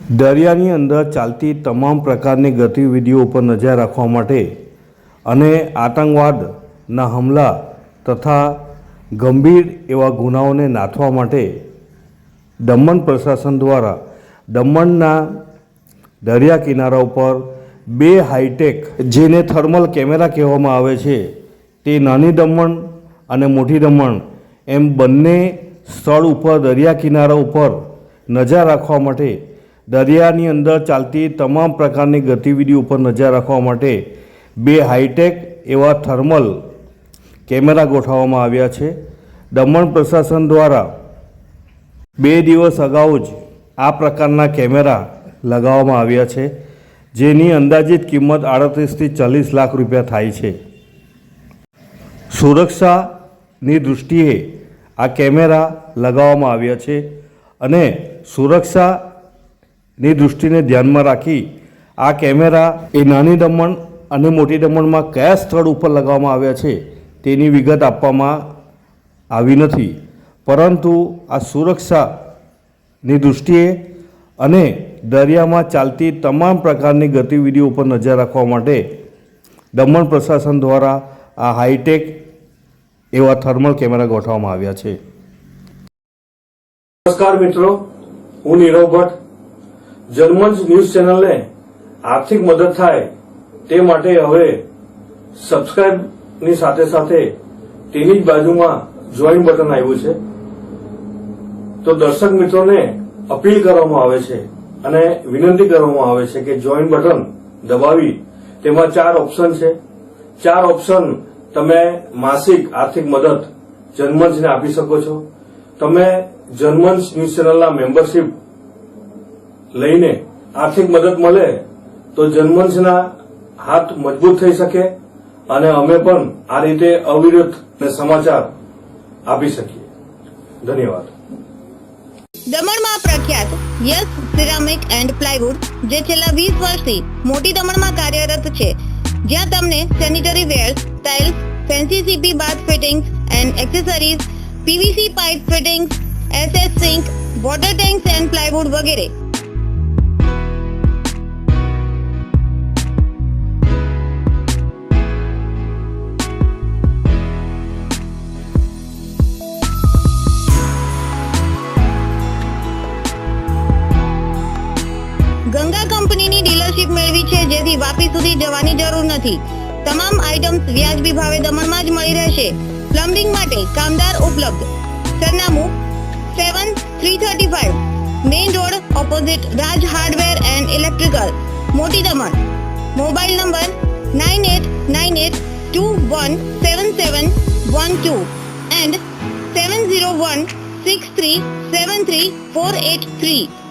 દરિયાની અંદર ચાલતી તમામ પ્રકારની ગતિવિધિઓ ઉપર નજર રાખવા માટે અને આતંકવાદના હુમલા તથા ગંભીર એવા ગુનાઓને નાથવા માટે દમણ પ્રશાસન દ્વારા દમણના દરિયા કિનારા ઉપર 2 હાઈટેક જેને થર્મલ કેમેરા કહેવામાં આવે છે તે નાની દમણ અને મોટી દમણ એમ બંને સ્થળ ઉપર દરિયા કિનારા ઉપર નજર રાખવા માટે દરિયાની અંદર ચાલતી તમામ પ્રકારની ગતિવિધિ ઉપર નજર રાખવા માટે 2 હાઈટેક એવા થર્મલ કેમેરા ગોઠવવામાં આવ્યા છે। દમણ પ્રશાસન દ્વારા 2 દિવસ અગાઉ જ આ પ્રકારના કેમેરા લગાવવામાં આવ્યા છે, જેની અંદાજિત કિંમત 38 થી 40 લાખ રૂપિયા થાય છે। સુરક્ષાની દૃષ્ટિએ આ કેમેરા લગાવવામાં આવ્યા છે અને સુરક્ષાની દૃષ્ટિને ધ્યાનમાં રાખી આ કેમેરા એ નાની દમણ અને મોટી દમણમાં કયા સ્થળ ઉપર લગાવવામાં આવ્યા છે તેની વિગત આપવામાં આવી નથી, પરંતુ આ સુરક્ષાની દૃષ્ટિએ અને દરિયામાં ચાલતી તમામ પ્રકારની ગતિવિધિઓ ઉપર નજર રાખવા માટે દમણ પ્રશાસન દ્વારા આ હાઈટેક એવા થર્મલ કેમેરા ગોઠવવામાં આવ્યા છે। નમસ્કાર મિત્રો, હું નીરવ ભટ્ટ। જનમંચ ન્યૂઝ ચેનલને આર્થિક મદદ થાય તે માટે હવે સબસ્ક્રાઇબની સાથે સાથે તેની જ બાજુમાં જોઈન બટન આવ્યું છે, તો દર્શક મિત્રોને અપીલ કરવામાં આવે છે અને વિનંતી કરવામાં આવે છે કે જોઈન બટન દબાવી તેમાં 4 ઓપ્શન છે। 4 ઓપ્શન તમે માસિક આર્થિક મદદ જનમંચને આપી શકો છો। તમે જનમંચ ન્યૂઝ ચેનલના મેમ્બરશીપ લઈને આર્થિક મદદ મળે તો જનમંચના હાથ મજબૂત થઈ શકે અને અમે પણ આ રીતે અવિરત સમાચાર આપી શકીએ। ધન્યવાદ। દમણમાં પ્રખ્યાત યસ સિરામિક એન્ડ પ્લાયવુડ જે છેલ્લા 20 વર્ષથી મોટી દમણમાં કાર્યરત છે, જ્યાં તમને sanitary wares, tiles, fancy CP bath fittings and accessories, PVC pipe fittings, SS sink, water tanks and plywood વગેરે। ગંગા કંપનીની ડીલરશીપ મેળવી છે, જેથી વાપી સુધી જવાની જરૂર નથી। તમામ આઇટમ્સ વ્યાજબી ભાવે દમણમાં જ મળી રહેશે। પ્લમ્બિંગ માટે કામદાર ઉપલબ્ધ। સરનામું 7335 main road opposite Raj hardware and electrical, મોટી દમણ। Mobile number 9898217712 and 7016373483।